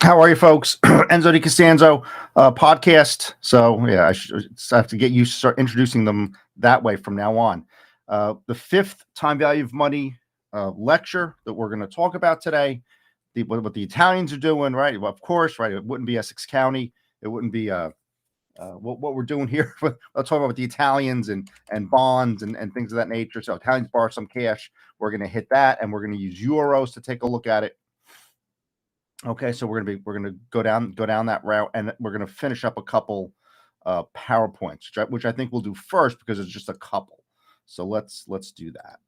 How are you, folks? Enzo Di Costanzo podcast. So yeah, I have to get used to start introducing them that way from now on. The fifth time value of money lecture that we're going to talk about today. What the Italians are doing, right? Well, of course, right. It wouldn't be Essex County. It wouldn't be what we're doing here. Let's talk about the Italians and bonds and things of that nature. So Italians borrow some cash. We're going to hit that, and we're going to use euros to take a look at it. Okay, so we're gonna go down that route, and we're gonna finish up a couple PowerPoints, which I think we'll do first because it's just a couple. So let's do that.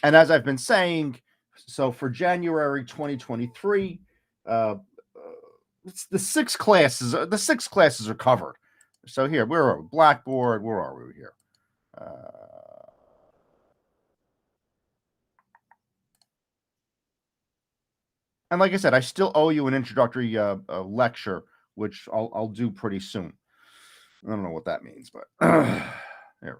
And as I've been saying, so for January 2023, uh, it's the six classes. The six classes are covered. So here, where are we? Blackboard? Where are we here? And like I said, I still owe you an introductory lecture, which I'll do pretty soon. I don't know what that means, but there we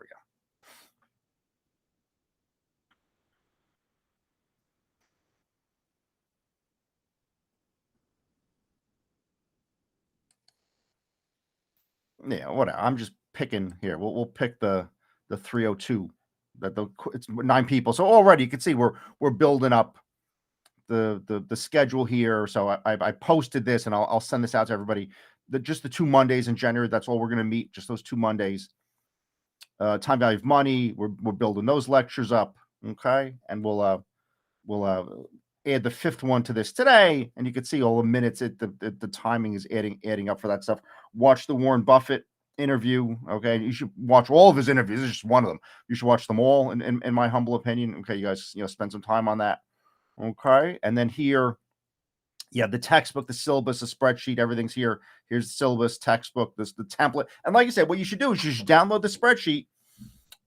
go. Yeah, whatever. I'm just picking here. We'll pick the 302. It's 9 people. So already you can see we're building up the schedule here. So I posted this, and I'll send this out to everybody. Just the 2 Mondays in January. That's all we're going to meet. Just those 2 Mondays. Time value of money. We're building those lectures up. Okay, and we'll add the fifth one to this today, and you can see all the minutes. The timing is adding up for that stuff. Watch the Warren Buffett interview. Okay, you should watch all of his interviews. This is just one of them. You should watch them all. In my humble opinion. Okay, you guys, spend some time on that. Okay, and then here, yeah, the textbook, the syllabus, the spreadsheet, everything's here. Here's the syllabus, textbook, the template. And like I said, what you should do is you should download the spreadsheet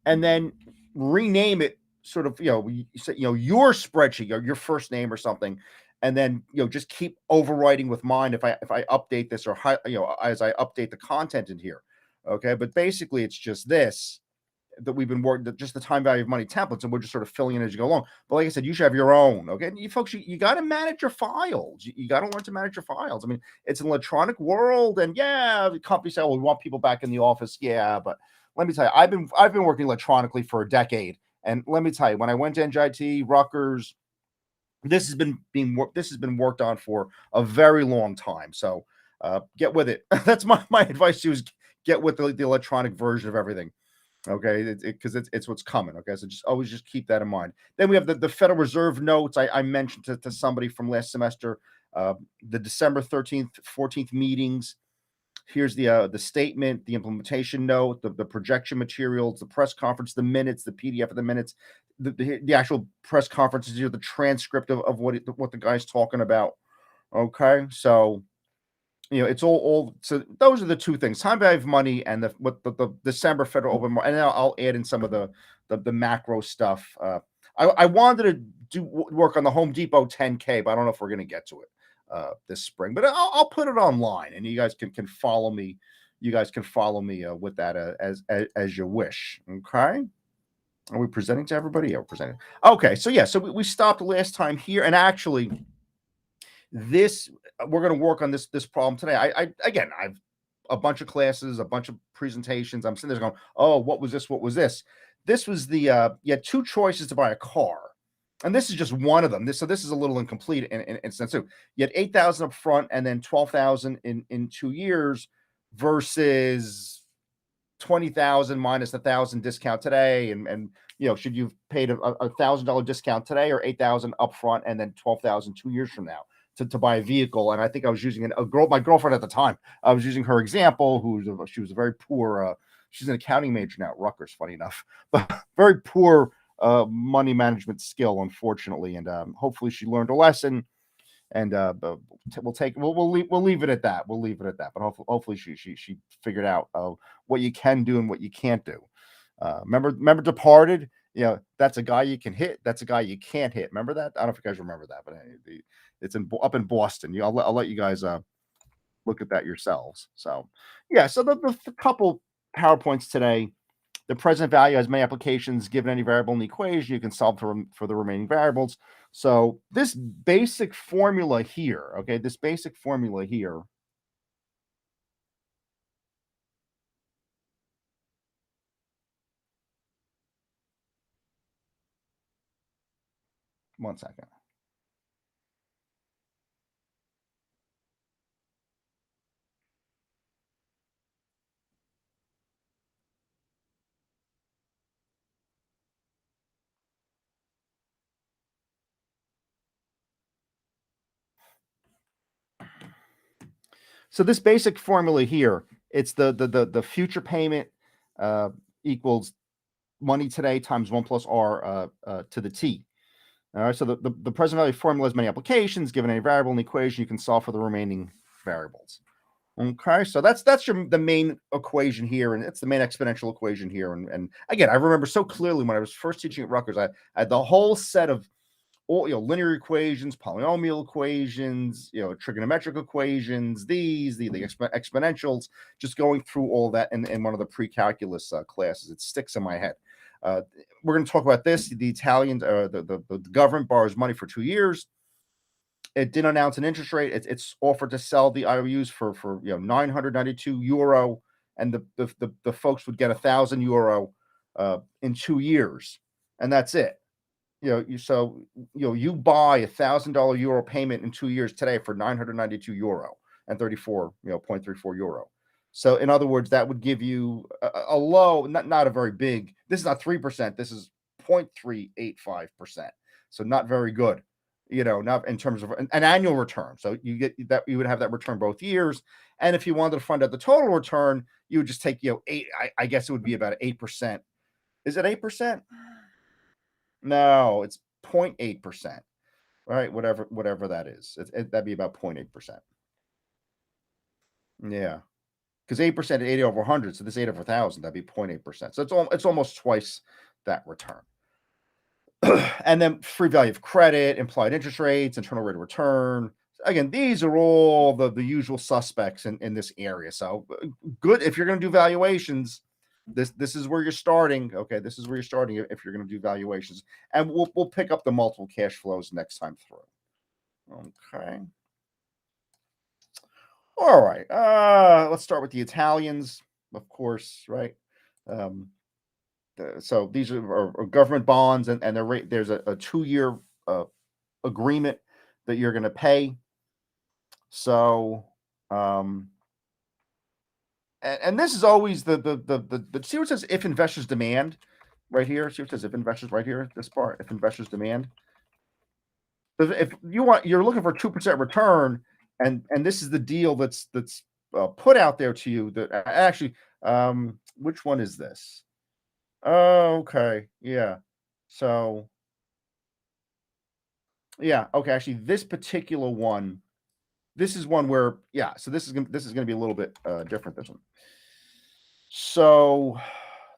and then rename it sort of, your spreadsheet, your first name or something. And then, just keep overwriting with mine if I update this, or as I update the content in here. Okay. But basically it's just this that we've been working, just the time value of money templates, and we're just sort of filling in as you go along. But like I said, you should have your own. Okay. And you folks, you got to manage your files. You got to learn to manage your files. I mean, it's an electronic world, and yeah, the company say, well, we want people back in the office. Yeah. But let me tell you, I've been working electronically for a decade. And let me tell you, when I went to NJIT, Rutgers, this has been worked on for a very long time. So get with it. That's my advice to you, is get with the electronic version of everything. Okay, because it's what's coming. Okay, so just keep that in mind. Then we have the Federal Reserve notes. I mentioned to somebody from last semester, the December 13th, 14th meetings. Here's the statement, the implementation note, the projection materials, the press conference, the minutes, the PDF of the minutes, the actual press conferences here, the transcript of what the guy's talking about. Okay, so it's all. So those are the two things: time value of money, and the December Federal Open Market. And I'll add in some of the macro stuff. I wanted to do work on the Home Depot 10K, but I don't know if we're going to get to it this spring. But I'll put it online, and you guys can follow me. You guys can follow me with that as you wish. Okay. Are we presenting to everybody? Yeah, we're presenting. Okay, so yeah, so we stopped last time here, and actually, this we're going to work on this problem today. I've a bunch of classes, a bunch of presentations. I'm sitting there going, oh, what was this? What was this? This was the you had two choices to buy a car, and this is just one of them. This is a little incomplete in sense too. You had 8,000 up front and then 12,000 in 2 years, versus 20,000 minus 1,000 discount today, and should you've paid a $1,000 discount today, or 8,000 upfront and then 12,000 2 years from now to buy a vehicle. And I think I was using my girlfriend at the time. I was using her example, she was a very poor. She's an accounting major now at Rutgers, funny enough, but very poor money management skill, unfortunately. And hopefully she learned a lesson. And we'll leave it at that. We'll leave it at that. But hopefully she figured out what you can do and what you can't do. Remember Departed? That's a guy you can hit. That's a guy you can't hit. Remember that? I don't know if you guys remember that, but it's up in Boston. I'll let you guys look at that yourselves. So yeah. So the couple PowerPoints today. The present value has many applications. Given any variable in the equation, you can solve for the remaining variables. So this basic formula here, okay, this basic formula here. One second. So this basic formula here, it's the future payment equals money today times 1 plus r to the t. All right. So the present value formula has many applications. Given any variable in the equation, you can solve for the remaining variables. Okay, so that's the main equation here, and it's the main exponential equation here. And again, I remember so clearly when I was first teaching at Rutgers, I had the whole set of all linear equations, polynomial equations, trigonometric equations, the exponentials, just going through all that in one of the pre-calculus classes. It sticks in my head. We're going to talk about this. The Italians, the government borrows money for 2 years. It didn't announce an interest rate. It's offered to sell the IOUs for 992 euro, and the folks would get 1,000 euro in 2 years, and that's it. You buy $1,000 payment in 2 years today for 992 euro and 0.34 euro. So in other words, that would give you a low, not a very big. This is not 3%. This is 0.385%. So not very good. Not in terms of an annual return. So you would have that return both years. And if you wanted to find out the total return, you would just take, 8, I guess it would be about 8%. Is it 8%? No, it's 0.8%. Right? Whatever that is. That'd be about 0.8%. Yeah. Because 8% is 80 over 100. So this 8 over 1,000, that'd be 0.8%. So it's almost twice that return. And then free value of credit, implied interest rates, internal rate of return. Again, these are all the usual suspects in this area. So good if you're going to do valuations. This is where you're starting. Okay, this is where you're starting if you're going to do valuations, and we'll pick up the multiple cash flows next time through. Okay. All right. Let's start with the Italians, of course. Right. So these are government bonds, and there's a 2-year agreement that you're going to pay. So, and this is always the see what it says if investors demand right here. See what it says if investors right here. This part if investors demand. If you're looking for 2% return, and this is the deal that's put out there to you. That actually, which one is this? Oh, okay, yeah. So, yeah, okay. Actually, this particular one. This is one where, yeah, so this is gonna be a little bit different, this one. So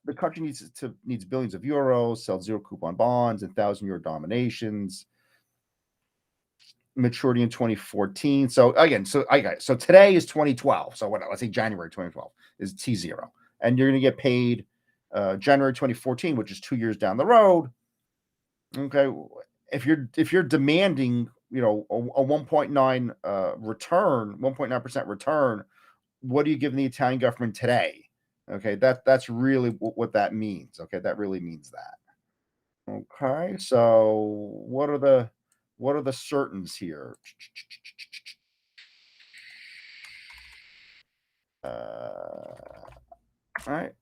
the country needs billions of euros, sells zero coupon bonds and 1,000 euro dominations, maturity in 2014. So again, so today is 2012. So let's say January 2012 is T0. And you're gonna get paid January 2014, which is 2 years down the road. Okay. If you're demanding, a 1.9 return, 1.9% return, what are you giving the Italian government today? Okay, that's really what that means. Okay, that really means that. Okay, so what are the certains here? All right,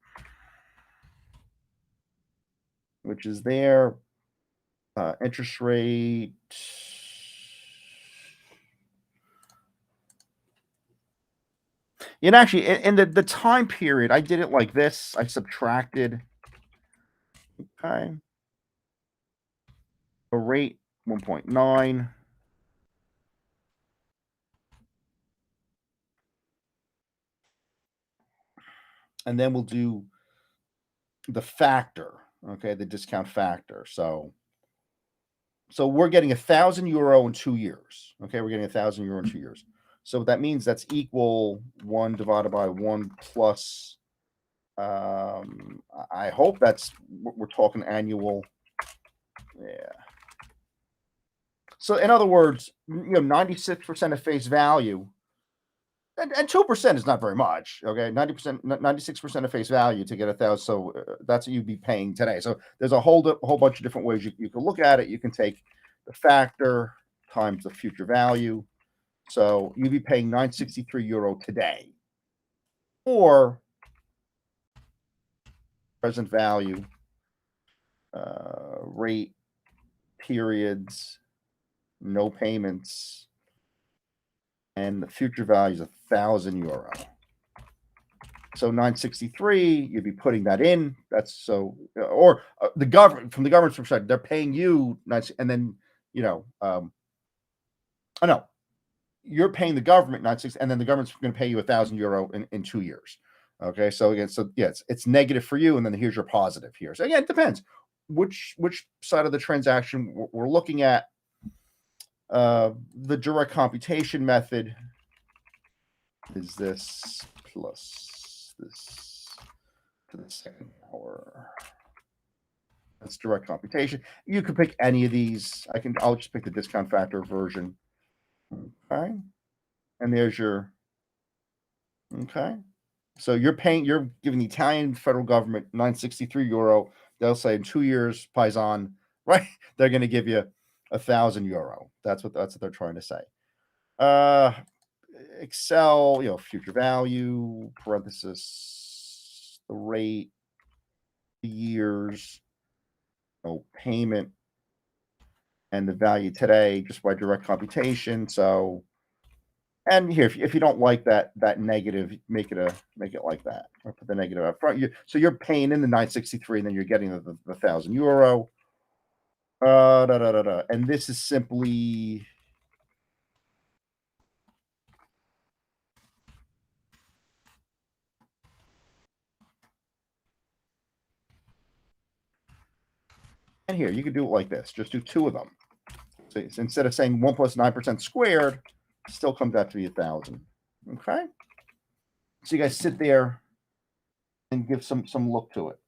which is their interest rate. Actually, in the time period, I did it like this. I subtracted, okay, a rate 1.9, and then we'll do the factor, okay, the discount factor. So we're getting 1,000 euro in 2 years. Okay, we're getting 1,000 euro in 2 years. So that means that's equal 1 divided by 1 plus I hope that's we're talking annual. Yeah. So in other words, 96% of face value, and 2% is not very much. Okay, 90%, 96% of face value to get 1,000. So that's what you'd be paying today. So there's a whole bunch of different ways you can look at it. You can take the factor times the future value. So you'd be paying €963 today, or present value, rate, periods, no payments, and the future value is €1,000. So 963, you'd be putting that in. That's so, or the government, from the government's perspective, they're paying you, and then oh no, you're paying the government 960, and then the government's going to pay you €1,000 in 2 years. Okay, so again, it's negative for you, and then here's your positive here. So again, it depends which side of the transaction we're looking at. The direct computation method is this plus this to the second power. That's direct computation. You could pick any of these. I'll just pick the discount factor version. Okay, and there's your. Okay, so you're giving the Italian federal government €963. They'll say in 2 years, Paisan, right? They're going to give you €1,000. That's what they're trying to say. Excel, future value, parenthesis, the rate, the years, no payment, and the value today just by direct computation. So, and here, if you don't like that negative, make it like that, or put the negative up front. So you're paying in the 963, and then you're getting the €1,000. And this is simply. And here, you could do it like this. Just do 2 of them. So instead of saying 1 plus 9% squared, it still comes out to be 1,000. Okay? So you guys sit there and give some look to it.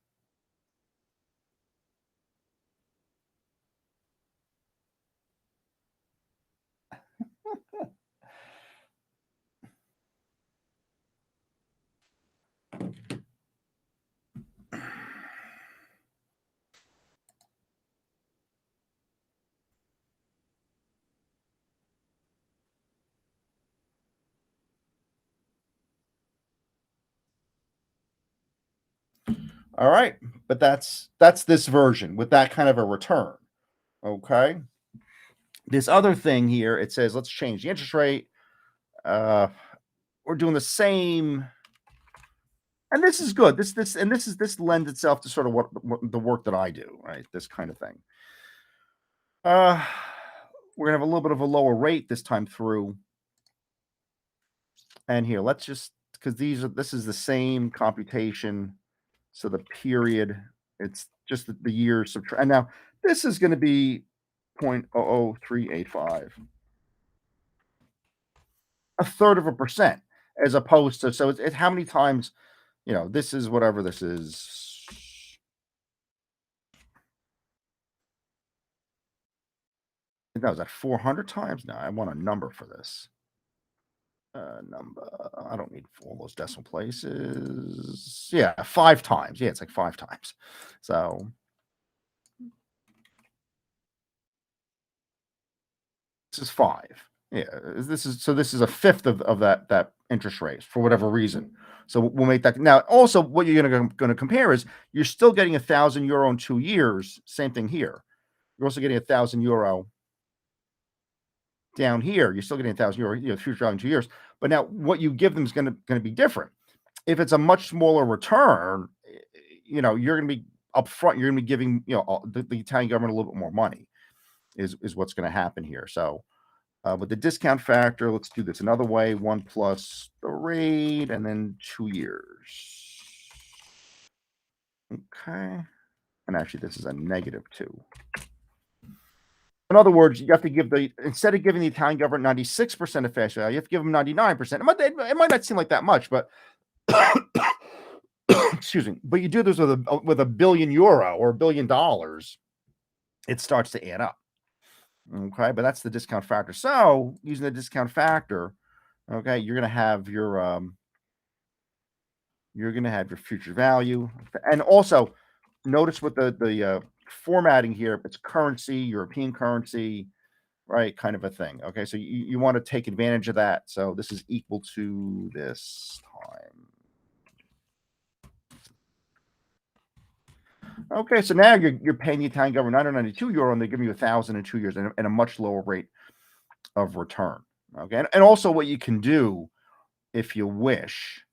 All right, but that's this version with that kind of a return. Okay. This other thing here, it says let's change the interest rate. We're doing the same, and this is good. This lends itself to sort of what the work that I do, right? This kind of thing. We're gonna have a little bit of a lower rate this time through. And here, let's just, because this is the same computation. So the period, it's just the years subtract. And now this is going to be 0.00385, a third of a percent, as opposed to, so it's how many times, this is whatever this is. That was at 400 times. No, I want a number for this. Number. I don't need all those decimal places. Yeah, 5 times. Yeah, it's like 5 times. So this is 5. Yeah, this is a fifth of that interest rate for whatever reason. So we'll make that. Now, also, what you're going to compare is you're still getting €1,000 in 2 years. Same thing here. You're also getting €1,000 down here. You're still getting €1,000, future value in 2 years. But now what you give them is going to be different. If it's a much smaller return, you're going to be upfront. You're going to be giving, the Italian government a little bit more money is what's going to happen here. So with the discount factor, let's do this another way. 1 plus the rate, and then 2 years. Okay. And actually, this is a -2. In other words, you have to give instead of giving the Italian government 96% of face value, you have to give them 99%. It might not seem like that much, but excuse me, but you do this with a billion euro or $1 billion, it starts to add up. Okay, but that's the discount factor. So using the discount factor, okay, you're gonna have your future value, and also notice with the formatting here, it's currency, European currency, right? Kind of a thing. Okay, so you want to take advantage of that. So this is equal to this time. Okay, so now you're paying the Italian government 992 euro, and they're giving you 1,000 in 2 years, and a much lower rate of return. Okay, and also what you can do if you wish,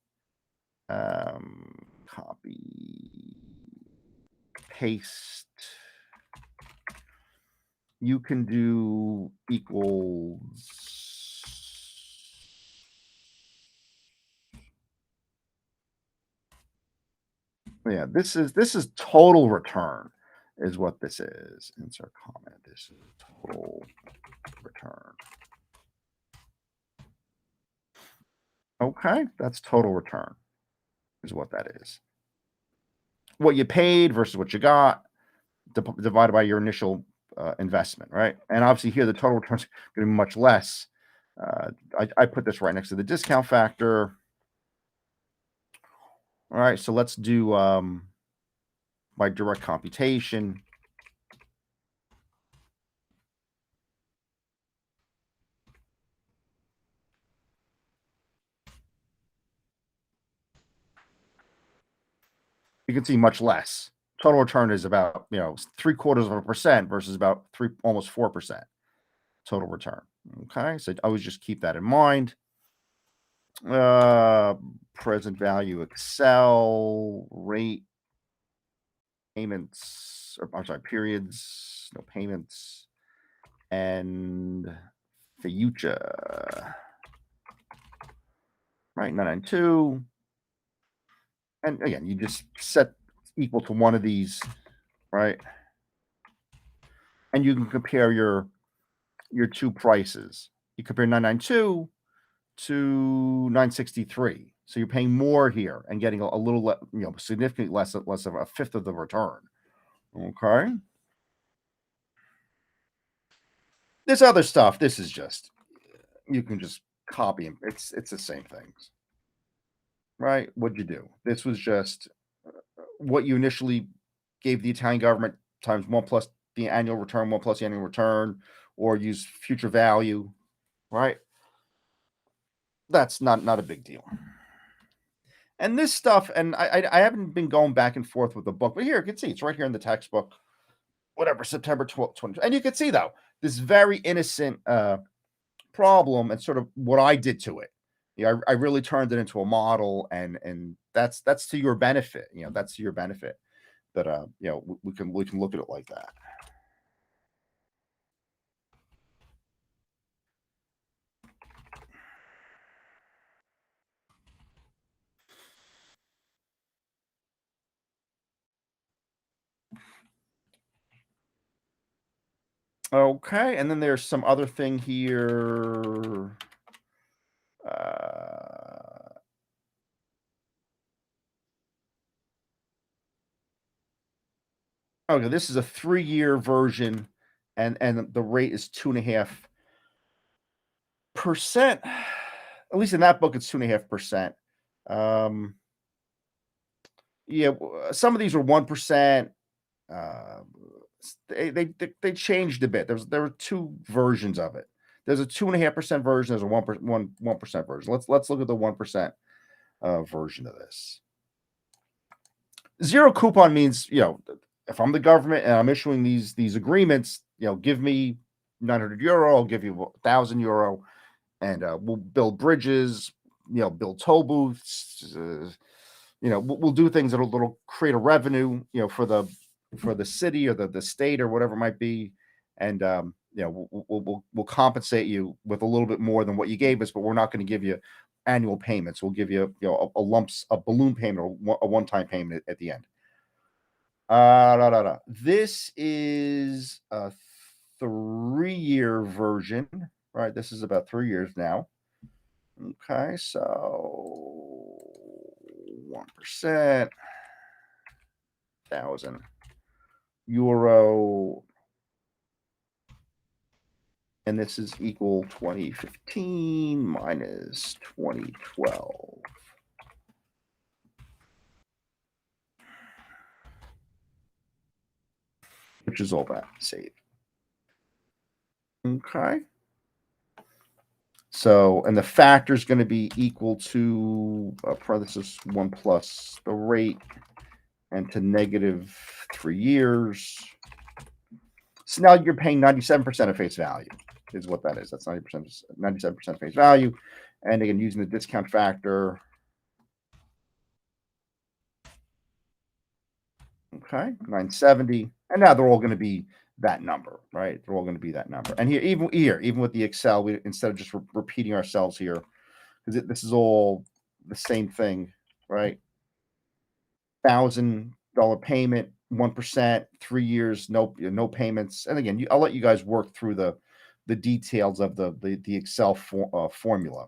copy, paste. You can do equals. Yeah, this is total return, is what this is. Insert comment. This is total return. Okay, that's total return, is what that is. What you paid versus what you got, divided by your initial investment, right? And obviously here the total return is going to be much less. I put this right next to the discount factor. All right, so let's do my direct computation. You can see much less. Total return is about 0.75% versus about almost 4% total return. Okay, so always just keep that in mind. Present value Excel rate payments, or I'm sorry, periods, no payments, and future, right? 992. And again, you just set equal to one of these, right? And you can compare your two prices. You compare 992 to 963. So you're paying more here and getting a little, significantly less of a fifth of the return. Okay. This other stuff, this is just, you can just copy them. It's the same things, right? What'd you do? This was just what you initially gave the Italian government times 1 plus the annual return, 1 plus the annual return, or use future value, right? That's not a big deal. And this stuff, and I haven't been going back and forth with the book, but here you can see it's right here in the textbook, whatever, September 12th, 20. And you can see though, this very innocent problem and sort of what I did to it. I really turned it into a model, and that's to your benefit. That's to your benefit that we can look at it like that. Okay, and then there's some other thing here. Okay, this is a 3-year version, and the rate is 2.5%. At least in that book, it's 2.5%. Yeah, some of these were 1%. They changed a bit. There were two versions of it. There's a 2.5% version. There's a 1% version. Let's look at the 1% version of this. Zero coupon means, if I'm the government and I'm issuing these agreements, give me 900 euro, I'll give you 1,000 euro, and we'll build bridges, build toll booths. We'll do things that'll create a revenue, for the city or the state or whatever it might be, and we'll compensate you with a little bit more than what you gave us, but we're not going to give you annual payments. We'll give you, a balloon payment or a one-time payment at the end. This is a 3-year version, right? This is about 3 years now. Okay, so 1%, €1,000, and this is equal 2015 minus 2012. Which is all that. Save. Okay. So, and the factor is going to be equal to parenthesis 1 plus the rate and to negative 3 years. So now you're paying 97% of face value is what that is. That's 97% face value. And again, using the discount factor. Okay, 970. And now they're all going to be that number, right? They're all going to be that number. And here, even with the Excel, we instead of just repeating ourselves here, because this is all the same thing, right? $1,000 payment, 1%, 3 years, no payments. And again, I'll let you guys work through the details of the Excel formula.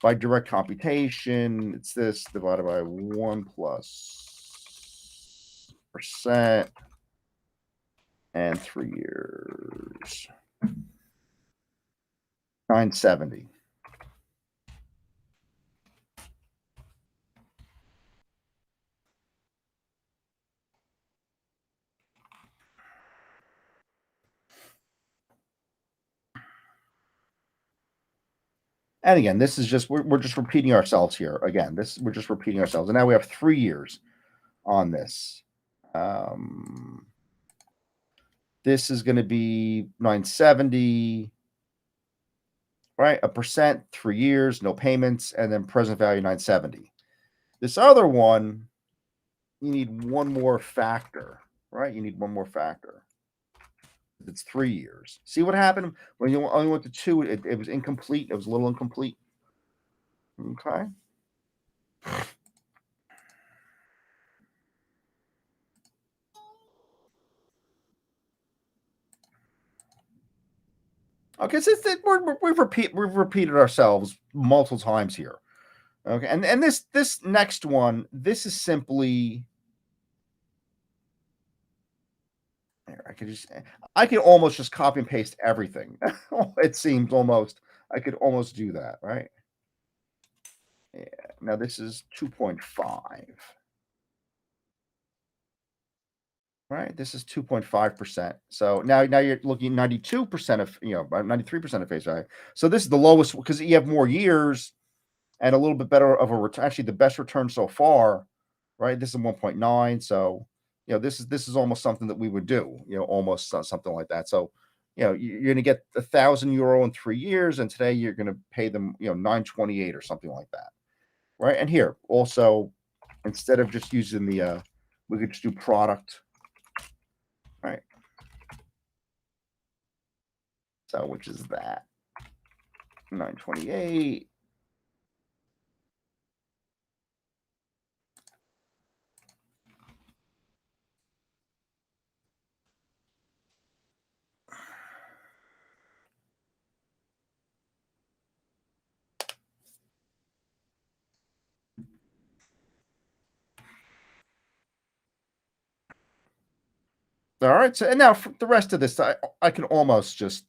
By direct computation, it's this divided by 1 plus % and 3 years. 970. And again, this is just we're just repeating ourselves here. Again, we're just repeating ourselves. And now we have 3 years on this. This is going to be 970, right? 1%, 3 years, no payments, and then present value 970. This other one, you need one more factor, right? You need one more factor. It's 3 years. See what happened when you only went to 2? It was incomplete. It was a little incomplete. Okay. Okay, so we've repeated ourselves multiple times here. Okay, and this next one, this is simply there. I can almost just copy and paste everything. It seems almost I could almost do that, right? Yeah. Now this is 2.5. Right, this is 2.5%. So now you're looking 92% of 93% of face value. So this is the lowest because you have more years and a little bit better of a return. Actually, the best return so far, right? This is 1.9. So this is almost something that we would do. Almost something like that. So you're going to get €1,000 in 3 years, and today you're going to pay them 928 or something like that, right? And here also, instead of just using the we could just do product. Right. So which is that 928. All right. So and now for the rest of this, I can almost just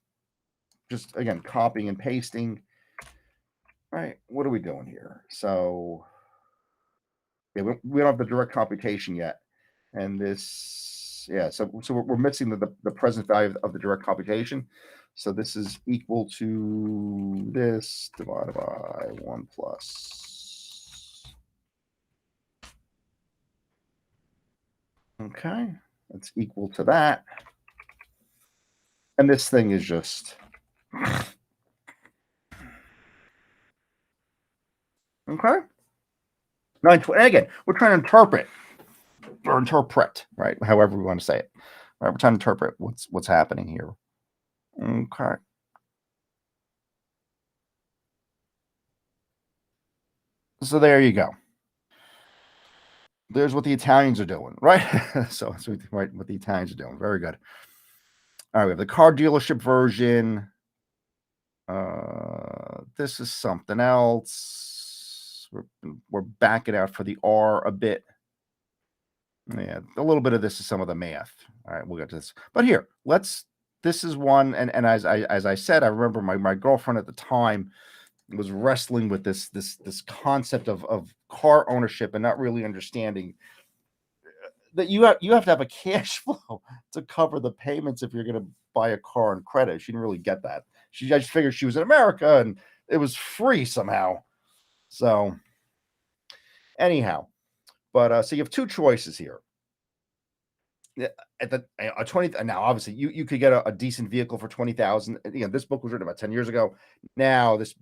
again copying and pasting. Right. What are we doing here? So yeah, we don't have the direct computation yet. And this, yeah, so we're missing the present value of the direct computation. So this is equal to this divided by 1 plus. Okay, that's equal to that. And this thing is just okay. 920. Again, we're trying to interpret, right? However we want to say it. Right, we're trying to interpret what's happening here. Okay. So there you go. There's what the Italians are doing, right? So that's what the Italians are doing. Very good. All right, we have the car dealership version. This is something else. So we're backing out for the R a bit. Yeah, a little bit of this is some of the math. All right, we'll get to this. But here, this is one, and as I said, I remember my girlfriend at the time was wrestling with this concept of car ownership and not really understanding that you have to have a cash flow to cover the payments if you're going to buy a car on credit. She didn't really get that. She just figured she was in America and it was free somehow. So anyhow, but so you have two choices here. Yeah, at the a 20 now obviously you could get a decent vehicle for 20,000. This book was written about 10 years ago. Now this,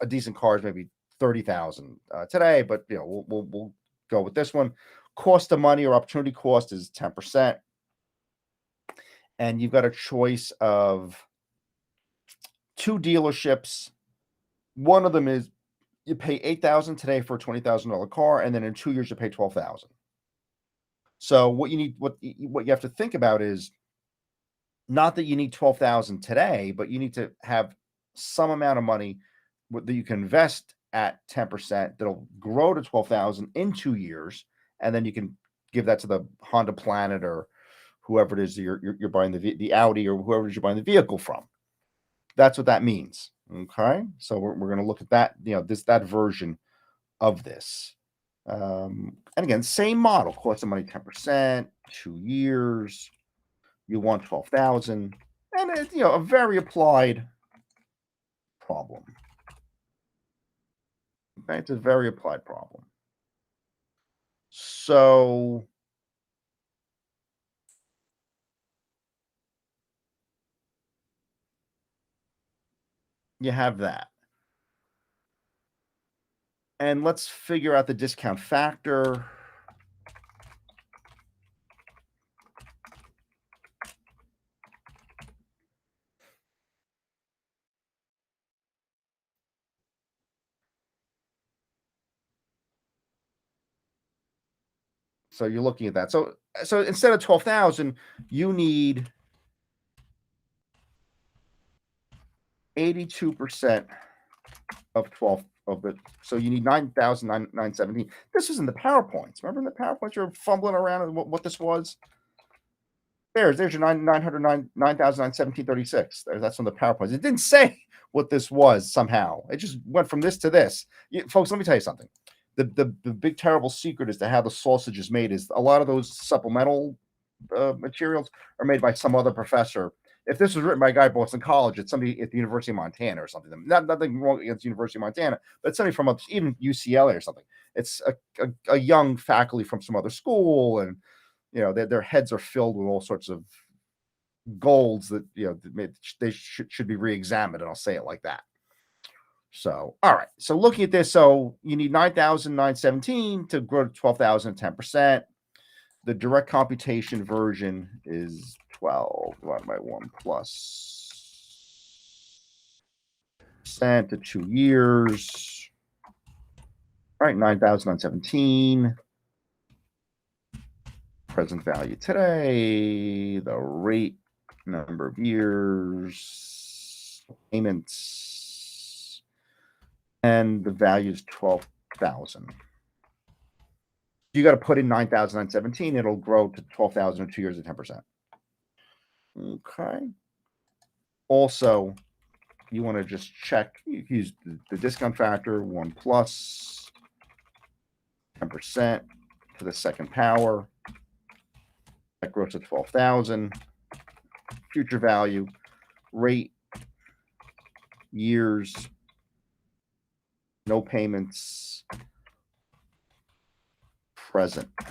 a decent car is maybe 30,000 today, but we'll go with this one. Cost of money or opportunity cost is 10%. And you've got a choice of two dealerships. One of them is you pay 8,000 today for a $20,000 car, and then in 2 years you pay 12,000. So what you have to think about is not that you need 12,000 today, but you need to have some amount of money that you can invest at 10% that'll grow to 12,000 in 2 years, and then you can give that to the Honda Planet or whoever it is you're buying the Audi or whoever it is you're buying the vehicle from. That's what that means. Okay, so we're going to look at that, that version of this. And again, same model, cost of money 10%, 2 years. You want 12,000, and it's a very applied problem. Okay, it's a very applied problem. So you have that. And let's figure out the discount factor. So you're looking at that. So instead of 12,000, you need 82% of 12 of it. So you need 9,917. This was in the PowerPoints. Remember in the PowerPoints you're fumbling around and what this was? There's your 9,917.36. That's from the PowerPoints. It didn't say what this was somehow. It just went from this to this. Folks, let me tell you something. The big terrible secret as to how the sausage is made is a lot of those supplemental materials are made by some other professor. If this was written by a guy at Boston College, it's somebody at the University of Montana or something. Nothing wrong against the University of Montana, but it's somebody from even UCLA or something. It's a young faculty from some other school, and their heads are filled with all sorts of golds that they should be re-examined, and I'll say it like that. So all right, so looking at this, so you need 9,917 to grow to 12,000 at 10%. The direct computation version is 12 divided by 1 plus percent to 2 years. All right, 9,917. Present value today, the rate, number of years, payments, and the value is 12,000. You got to put in 9,917. It'll grow to 12,000 in 2 years at 10%. Okay. Also, you want to just check. You use the discount factor 1 plus 10% to the second power. That grows to 12,000. Future value, rate, years, no payments, present. I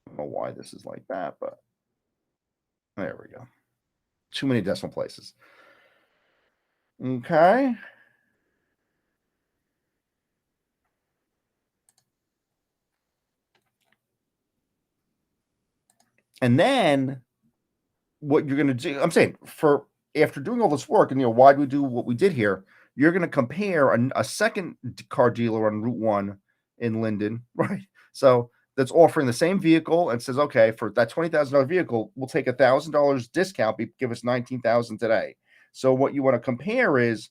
don't know why this is like that, but there we go. Too many decimal places. Okay. And then what you're going to do, I'm saying, for after doing all this work, and why do we do what we did here? You're going to compare a second car dealer on Route 1 in Linden, right? So that's offering the same vehicle and says, okay, for that $20,000 vehicle, we'll take $1,000 discount, give us 19,000 today. So what you want to compare is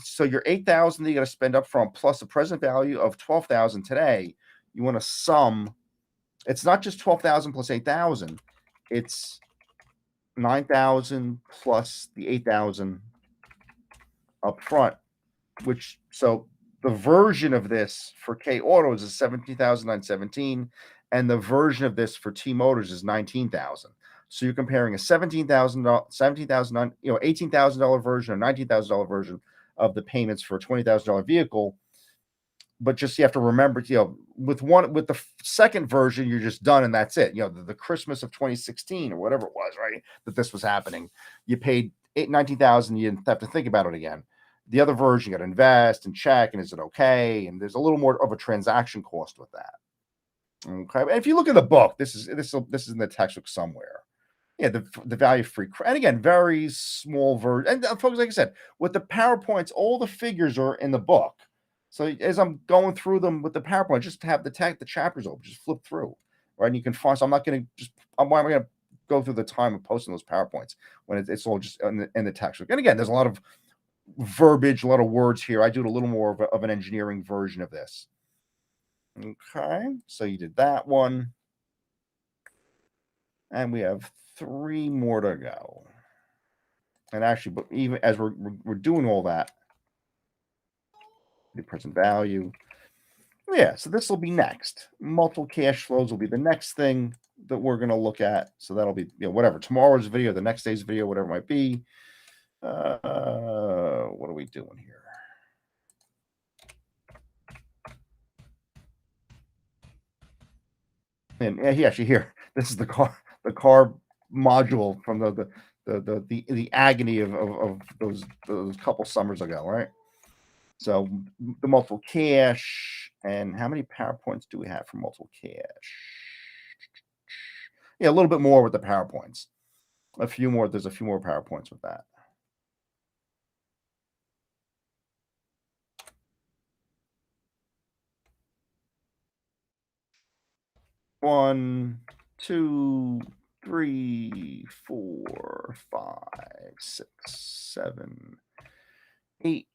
so your 8,000 that you got to spend up front plus the present value of 12,000 today, you want to sum. It's not just 12,000 plus 8,000. It's 9,000 plus the 8,000 up front, so the version of this for K Autos is 17,917, and the version of this for T Motors is 19,000. So you're comparing a $17,000, $18,000 version or $19,000 version of the payments for a $20,000 vehicle. But just you have to remember, with the second version, you're just done and that's it. The Christmas of 2016 or whatever it was, right? That this was happening. You paid 19,000. You didn't have to think about it again. The other version, you got to invest and check, and is it okay? And there's a little more of a transaction cost with that. Okay, and if you look at the book, this is in the textbook somewhere. Yeah, the value free, and again, very small version. And folks, like I said, with the PowerPoints, all the figures are in the book. So as I'm going through them with the PowerPoint, just have the chapters open, just flip through, right? And you can find. So I'm not going to why am I going to go through the time of posting those PowerPoints when it's all just in the textbook? And again, there's a lot of verbiage, a lot of words here. I do it a little more of an engineering version of this. Okay, so you did that one, and we have 3 more to go. And actually, but even as we're doing all that, the present value, yeah. So this will be next. Multiple cash flows will be the next thing that we're going to look at. So that'll be whatever tomorrow's video, the next day's video, whatever it might be. What are we doing here? And yeah, actually here, this is the car module from the agony of those couple summers ago, right? So the multiple cash, and how many PowerPoints do we have for multiple cash? Yeah, a little bit more with the PowerPoints. A few more. There's a few more PowerPoints with that. One, 2, 3, 4, 5, 6, 7, 8.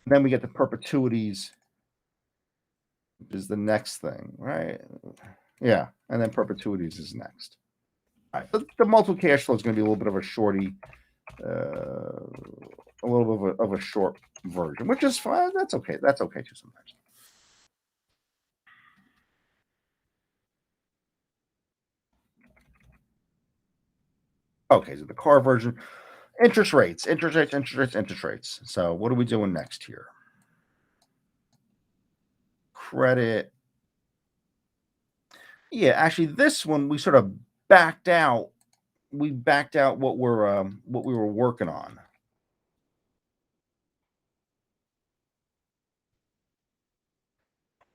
Then we get the perpetuities, which is the next thing, right? Yeah, and then perpetuities is next. All right, the multiple cash flow is going to be a little bit of a shorty, a little bit of a short version, which is fine. That's okay. That's okay too sometimes. Okay, so the car version, interest rates. So what are we doing next here? Credit. Yeah, actually, this one we sort of backed out. We backed out what we were working on.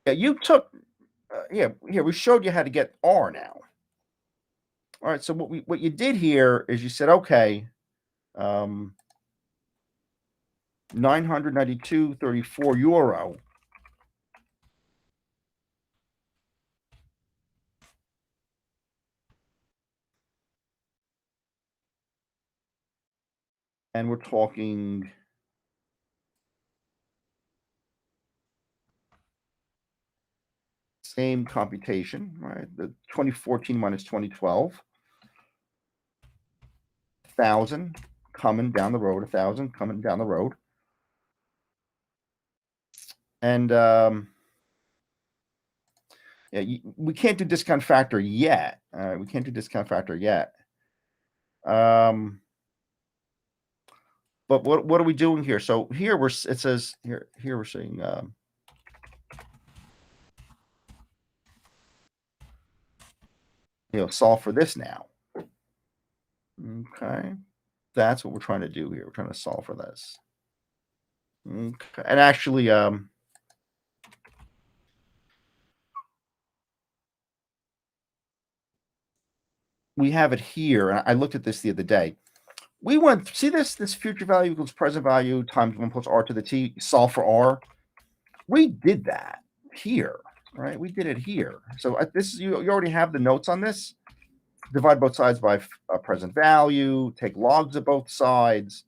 Yeah, you took. Here we showed you how to get R now. All right, so what you did here is you said, okay, 992.34 euro. And we're talking same computation, right? The 2014 minus 2012. 1,000 coming down the road, 1,000 coming down the road. And yeah, we can't do discount factor yet. We can't do discount factor yet. But what are we doing here? So here it says here we're saying solve for this now. Okay, that's what we're trying to do here. We're trying to solve for this. Okay, and actually we have it here, and I looked at this the other day. We went see this future value equals present value times 1 plus r to the t, solve for r. We did that here, right? We did it here. So this you already have the notes on this. divide both sides by present value, take logs of both sides,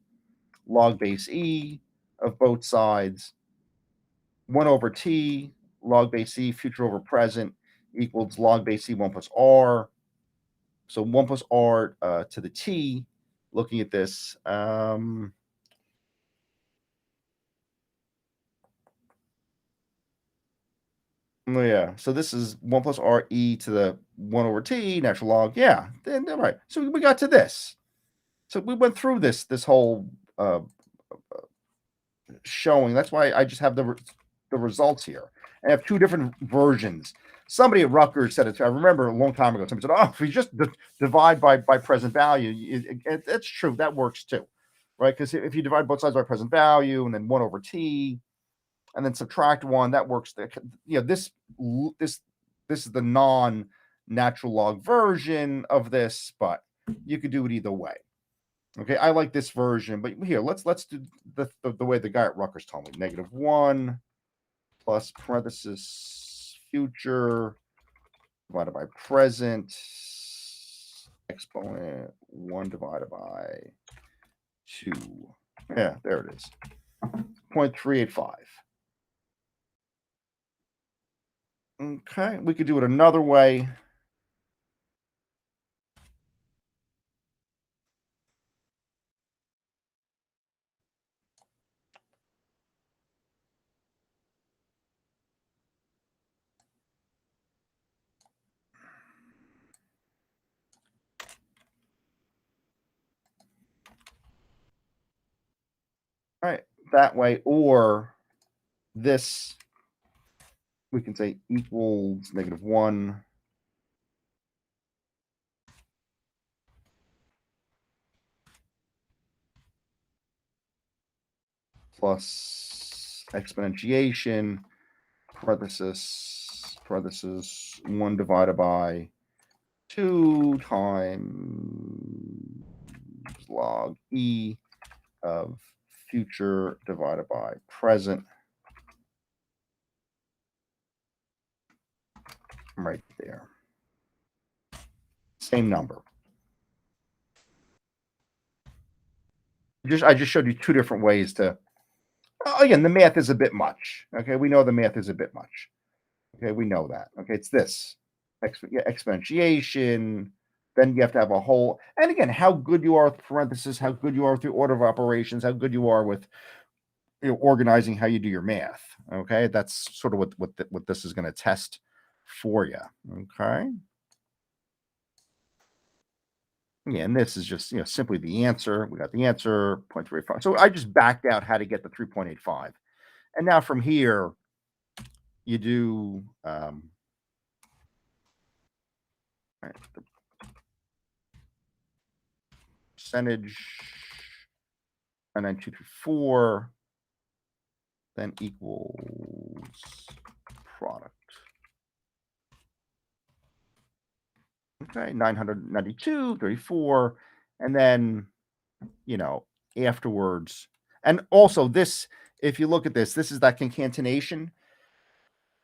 log base E of both sides, 1 over T, log base E, future over present, equals log base E 1 plus R. So 1 plus R to the T, looking at this. Yeah, so this is 1 plus R E to the 1 over T, natural log. Yeah, then right. So we got to this. So we went through this whole showing. That's why I just have the results here. I have two different versions. Somebody at Rutgers said it. I remember a long time ago. Somebody said, "Oh, if you just divide by present value, that's true. That works too, right? Because if you divide both sides by present value and then 1 over T, and then subtract 1, that works. This is the non-natural log version of this, but you could do it either way. Okay, I like this version, but here let's do the way the guy at Rutgers told me: -1 plus parenthesis future divided by present exponent 1 divided by 2. Yeah, there it is. 0.385. Okay, we could do it another way. All right, that way, or this, we can say equals -1 plus exponentiation parenthesis 1 divided by 2 times log E of future divided by present. Right there. Same number. I just showed you two different ways to. Again, the math is a bit much. Okay, we know the math is a bit much. Okay, we know that. Okay, it's this exponentiation. Then you have to have a whole. And again, how good you are with parentheses, how good you are through order of operations, how good you are with organizing how you do your math. Okay, that's sort of what this is going to test for you. Okay. Yeah, and this is just simply the answer. We got the answer 0.35. So I just backed out how to get the 3.85, and now from here you do all right, the percentage, and then 224, then equals product. Okay, 992, 34, and then afterwards. And also this, if you look at this, this is that concatenation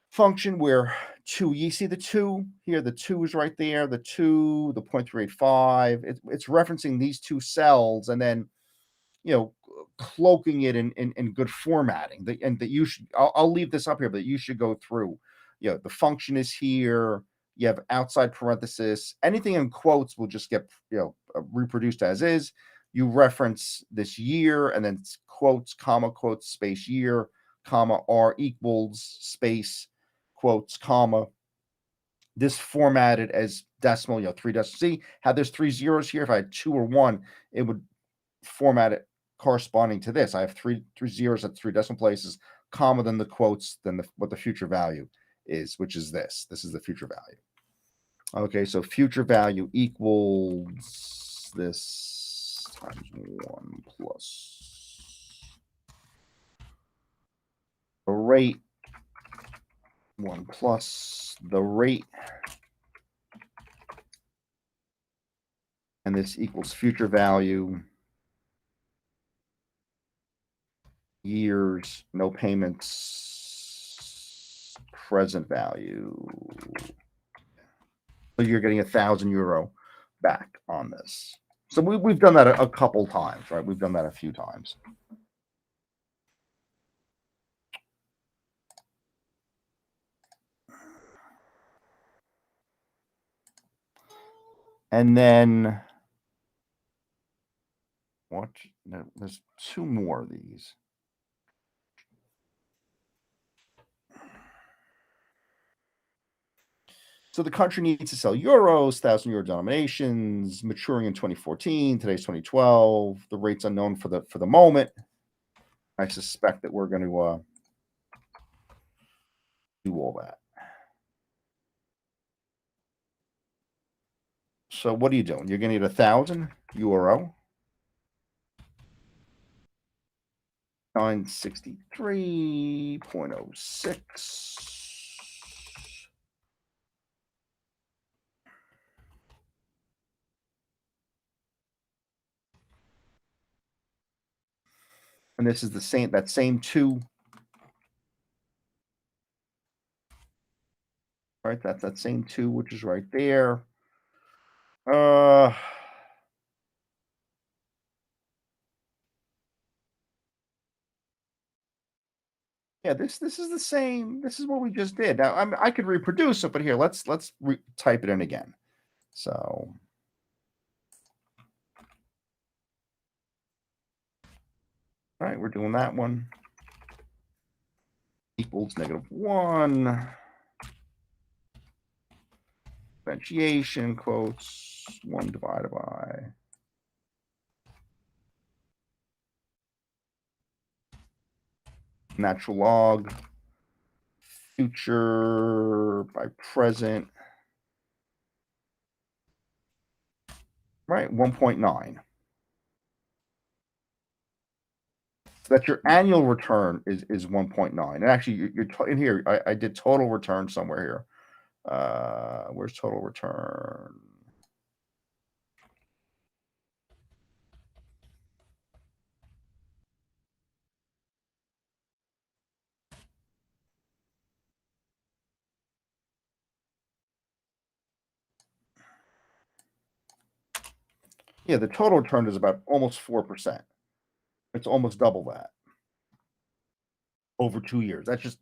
function where 2, you see the 2 here, the 2 is right there, the 2, the 0.385. It's referencing these two cells and then cloaking it in good formatting. And that you should, I'll leave this up here, but you should go through. The function is here. You have outside parenthesis. Anything in quotes will just get reproduced as is. You reference this year and then quotes, comma, quotes, space, year, comma, R equals space, quotes, comma. This formatted as decimal, 3 decimals. See how there's 3 zeros here? If I had 2 or 1, it would format it corresponding to this. I have three zeros at 3 decimal places, comma, then the quotes, then what the future value is, which is this. This is the future value. Okay, so future value equals this times 1 plus the rate, 1 plus the rate, and this equals future value, years, no payments, present value. So you're getting €1,000 back on this. So we've done that a couple times, right? We've done that a few times. And then what? No, there's two more of these. So the country needs to sell euros, 1,000 euro denominations, maturing in 2014. Today's 2012. The rate's unknown for the moment. I suspect that we're going to do all that. So what are you doing? You're going to need 1,000 euro. 963.06. And this is the same, that same two. Right, that's that same two, which is right there. Yeah, this is the same. This is what we just did. Now I could reproduce it, but here let's type it in again. So, all right, we're doing that one. Equals -1. Differentiation quotes 1 divided by natural log future by present, right? 1.9. So that your annual return is 1.9. And actually, you're in here. I did total return somewhere here. Where's total return? Yeah, the total return is about almost 4%. It's almost double that over 2 years. That's just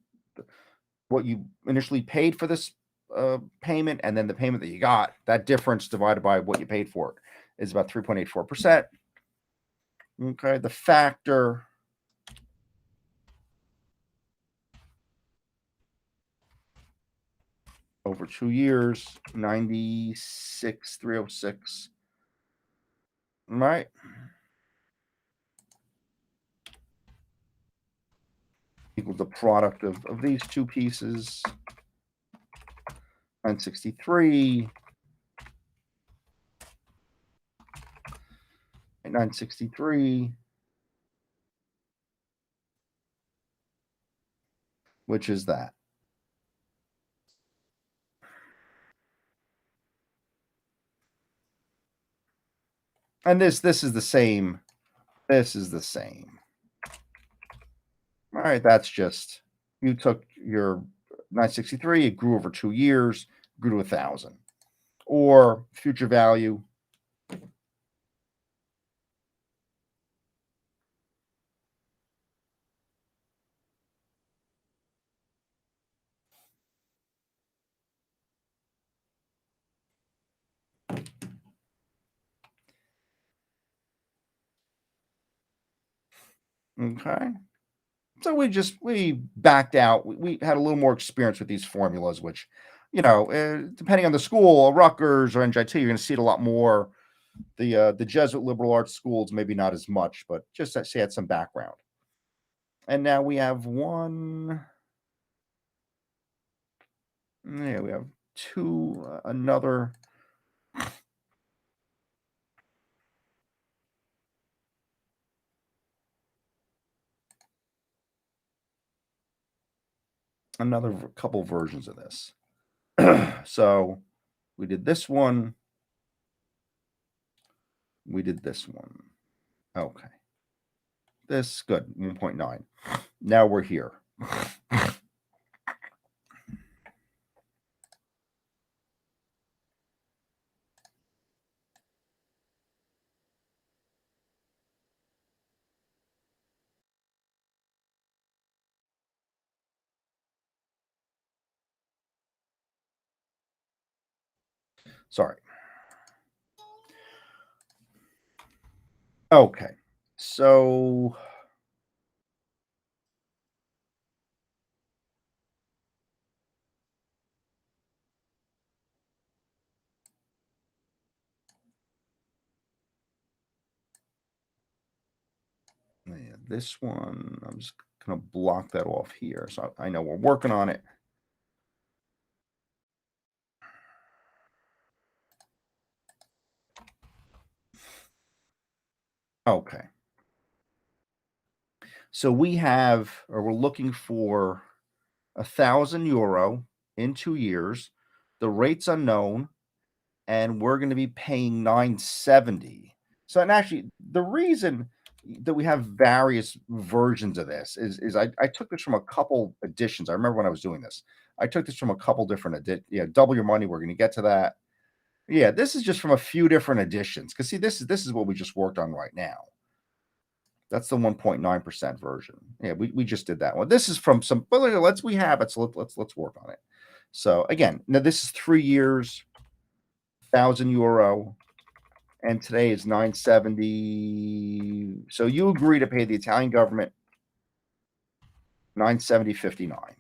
what you initially paid for this payment, and then the payment that you got. That difference divided by what you paid for it is about 3.84%. Okay, the factor over 2 years, 96,306. Right. Equals the product of these two pieces. 963. 963. Which is that. And this is the same. This is the same. All right, that's just, you took your 963, it grew over 2 years, grew to 1,000. Or future value. Okay. So we backed out. We had a little more experience with these formulas, which, depending on the school, Rutgers or NJT, you're going to see it a lot more. The Jesuit liberal arts schools, maybe not as much, but just to say had some background. And now we have one. Yeah, we have two. Another couple versions of this. So we did this one. We did this one. Okay. This, good, 1.9. Now we're here. Sorry. Okay. So yeah, this one, I'm just going to block that off here. So I know we're working on it. Okay. So we have, or we're looking for €1,000 in 2 years. The rate's unknown, and we're going to be paying 970. So, and actually, the reason that we have various versions of this is I took this from a couple editions. I remember when I was doing this, I took this from a couple different double your money. We're going to get to that. Yeah, this is just from a few different editions. Because see, this is what we just worked on right now. That's the 1.9% version. Yeah, we just did that one. This is from some. But we have it. So let's work on it. So again, now this is 3 years, €1,000, and today is 970. So you agree to pay the Italian government 970.59.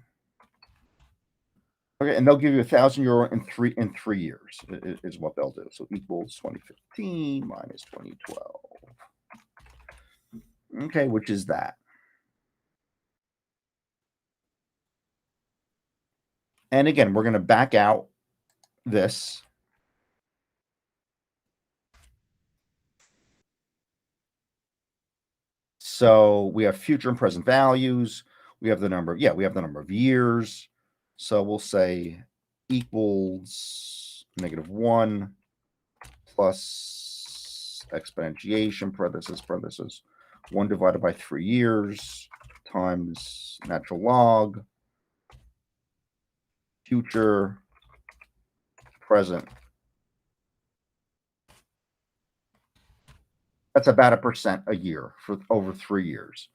Okay, and they'll give you €1,000 in 3 years is what they'll do. So equals 2015 minus 2012. Okay, which is that. And again, we're going to back out this. So we have future and present values. We have the number. Yeah, we have the number of years. So we'll say equals -1 plus exponentiation, parenthesis, 1 divided by 3 years times natural log, future, present. That's about 1% a year for over 3 years.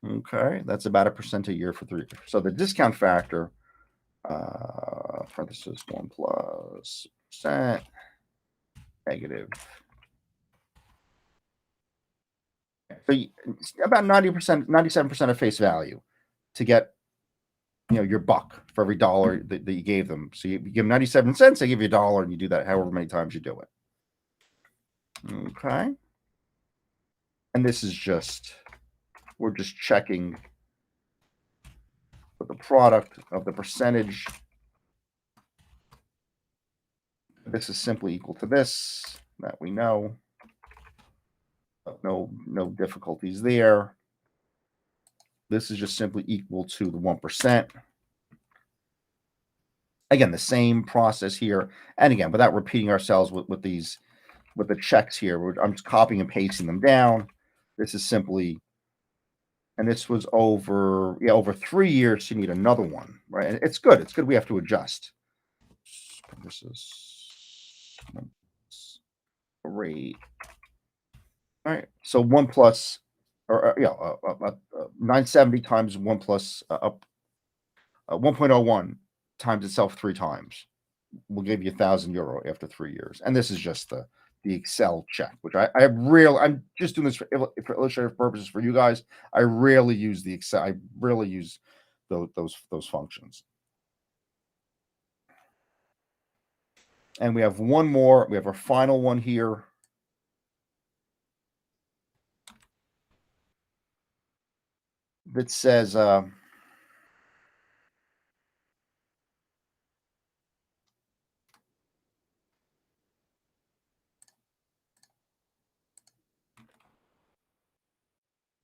Okay, that's about 1% a year for 3 years. So the discount factor, parenthesis 1 plus percent, negative. So about 90%, 97% of face value to get your buck for every dollar that you gave them. So you give them 97 cents, they give you $1, and you do that however many times you do it. Okay. And this is we're just checking for the product of the percentage. This is simply equal to this, that we know. No difficulties there. This is just simply equal to the 1%. Again, the same process here. And again, without repeating ourselves with the checks here, I'm just copying and pasting them down. This is simply, and this was over 3 years. You need another one, right? And it's good. It's good. We have to adjust. This is rate. All right. So 1 plus, 970 times 1 plus 1.01 times itself 3 times. We'll give you €1,000 after 3 years. And this is just the Excel check, which I'm just doing this for illustrative purposes for you guys. I rarely use the Excel. I rarely use those functions. And we have one more. We have our final one here. That says,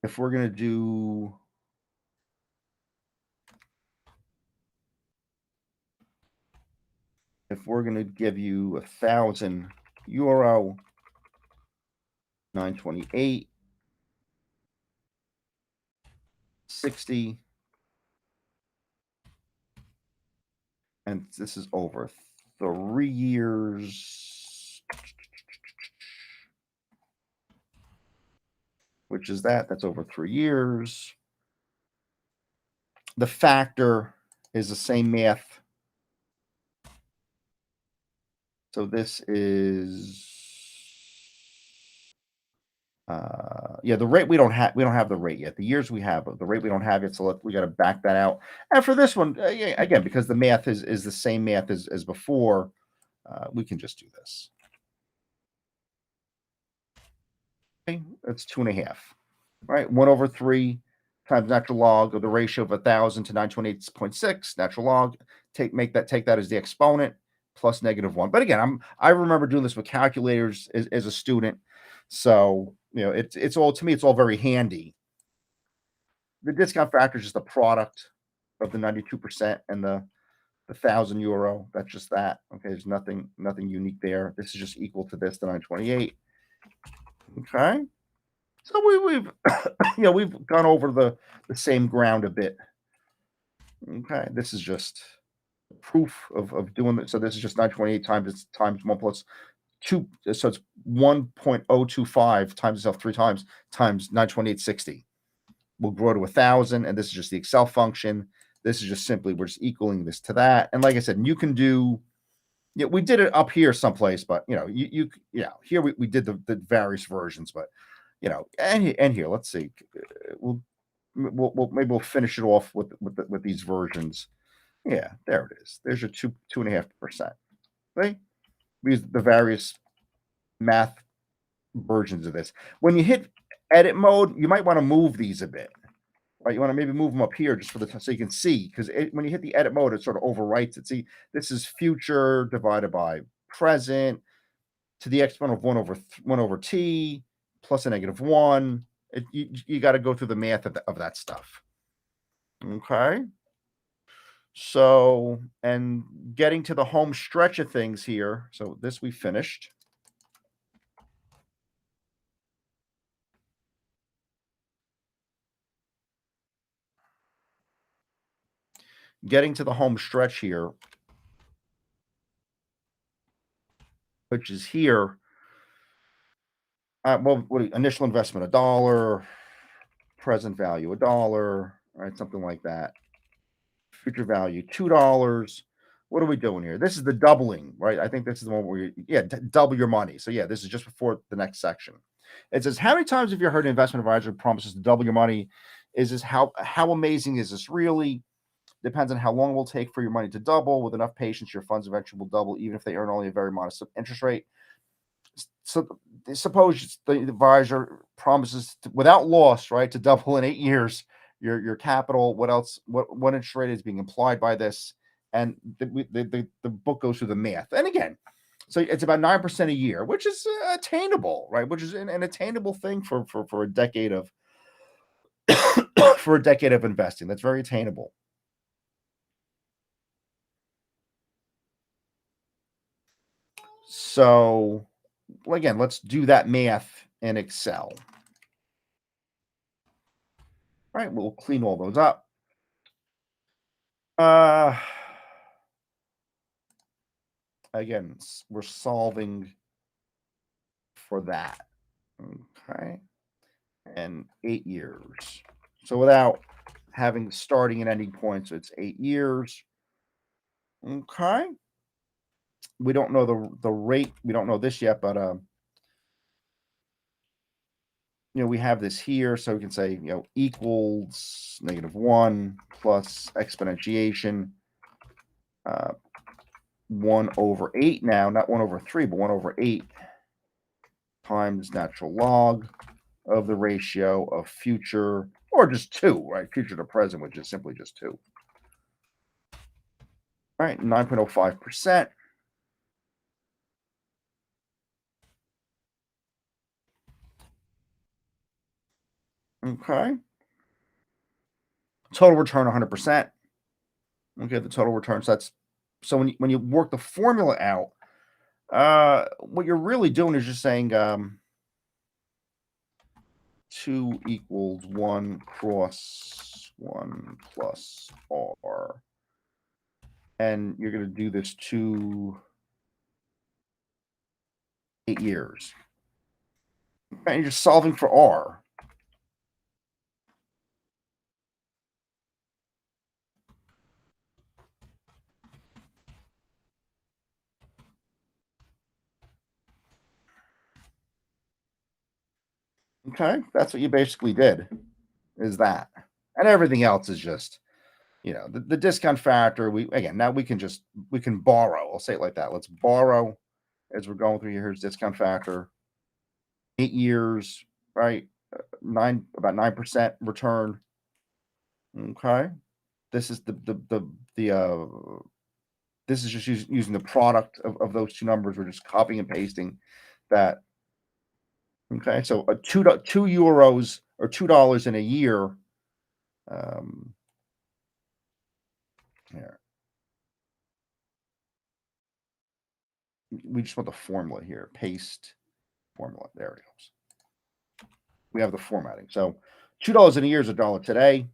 if we're going to do if we're going to give you €1,000, 928, 60, and this is over 3 years, which is that's over 3 years. The factor is the same math. So this is yeah, the rate we don't have the rate yet. The years we have, but the rate we don't have yet, so we got to back that out. And for this one, yeah, again, because the math is the same math as before, we can just do this. Okay, that's 2.5. Right, 1/3 times natural log of the ratio of 1,000 to 928.6 natural log. Take that as the exponent plus -1. But again, I remember doing this with calculators as a student, so it's all to me. It's all very handy. The discount factor is just the product of the 92% and the €1,000. That's just that. Okay, there's nothing unique there. This is just equal to this, the 928. Okay, so we've we've gone over the same ground a bit. Okay, this is just proof of doing it. So this is just 928 times 1 plus 2. So it's 1.025 times itself 3 times 928.60 will grow to 1,000. And this is just the Excel function. This is just simply, we're just equaling this to that. And like I said, you can do, yeah, we did it up here someplace, but here we did the various versions, but and here, let's see. Maybe we'll finish it off with these versions. Yeah, there it is. There's your 2.5%. Right? These the various math versions of this. When you hit edit mode, you might want to move these a bit. Right? You want to maybe move them up here just for so you can see, because when you hit the edit mode, it sort of overwrites it. See, this is future divided by present to the exponent of 1 over t plus a -1. You got to go through the math of that stuff. Okay. So, and getting to the home stretch of things here. So this we finished. Getting to the home stretch here, which is here. Well, initial investment $1, present value $1, right? Something like that. Future value $2. What are we doing here? This is the doubling, right? I think this is the one where double your money. So yeah, this is just before the next section. It says, how many times have you heard an investment advisor promises to double your money? Is this how amazing is this really? Depends on how long it will take for your money to double. With enough patience, your funds eventually will double, even if they earn only a very modest interest rate. So suppose the advisor promises without loss, right, to double in 8 years your capital. What else? What interest rate is being implied by this? And the book goes through the math. And again, so it's about 9% a year, which is attainable, right? Which is an attainable thing for a decade of for a decade of investing. That's very attainable. So, well, again, let's do that math in Excel. All right, we'll clean all those up. Uh, again, we're solving for that. Okay, and 8 years. So without having starting and ending points, it's 8 years. Okay. We don't know the rate. We don't know this yet, but we have this here, so we can say, equals -1 plus exponentiation 1/8 now, not 1/3, but 1/8 times natural log of the ratio of future, or just 2, right? Future to present, which is simply just 2. All right, 9.05%. Okay. Total return 100%. Okay, the total return. So when you work the formula out, what you're really doing is just saying 2 equals 1 cross 1 plus r. And you're going to do this to 8 years. And you're just solving for r. Okay, that's what you basically did, is that. And everything else is just, the discount factor. Now we can borrow. I'll say it like that. Let's borrow as we're going through here. Here's discount factor. 8 years, right? About 9% return. Okay. This is the this is just using the product of those two numbers. We're just copying and pasting that. Okay, so a €2 or $2 in a year. Um, here, we just want the formula here. Paste formula. There it goes. We have the formatting. So $2 in a year is $1 today.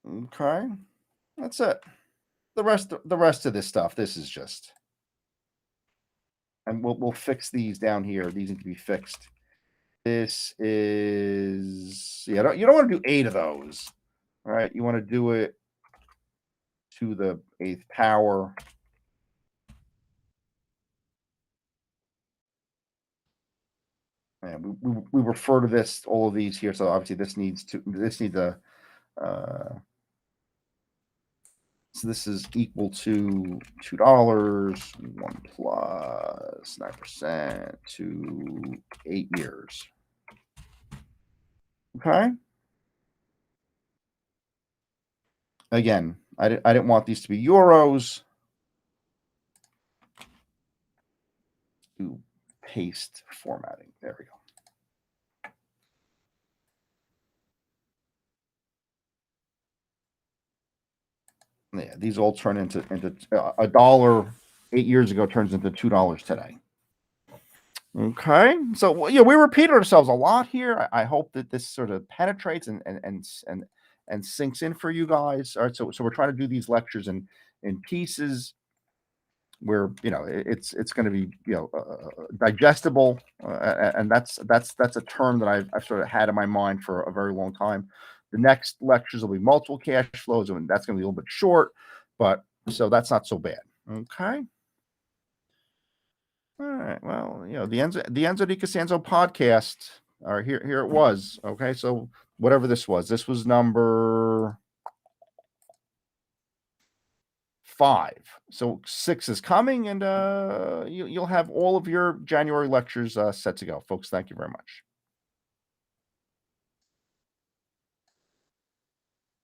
Okay, that's it. The rest of this stuff. This is just, and we'll fix these down here. These need to be fixed. This is, yeah. You don't want to do 8 of those. All right, you want to do it to the 8th power. And we refer to all of these here. So obviously this needs a, so this is equal to $2, 1 plus 9% to 8 years. Okay. Again, I didn't want these to be euros. To paste formatting. There we go. Yeah, these all turn into $1 8 years ago turns into $2 today. Okay, so we repeated ourselves a lot here. I hope that this sort of penetrates and sinks in for you guys. All right, so we're trying to do these lectures in pieces where it's going to be digestible, and that's a term that I've sort of had in my mind for a very long time. The next lectures will be multiple cash flows, and that's going to be a little bit short, but so that's not so bad. Okay. All right. Well, the Enzo Di Costanzo podcast. All right, here it was. Okay, so whatever this was number 5. So 6 is coming, and you'll have all of your January lectures set to go, folks. Thank you very much.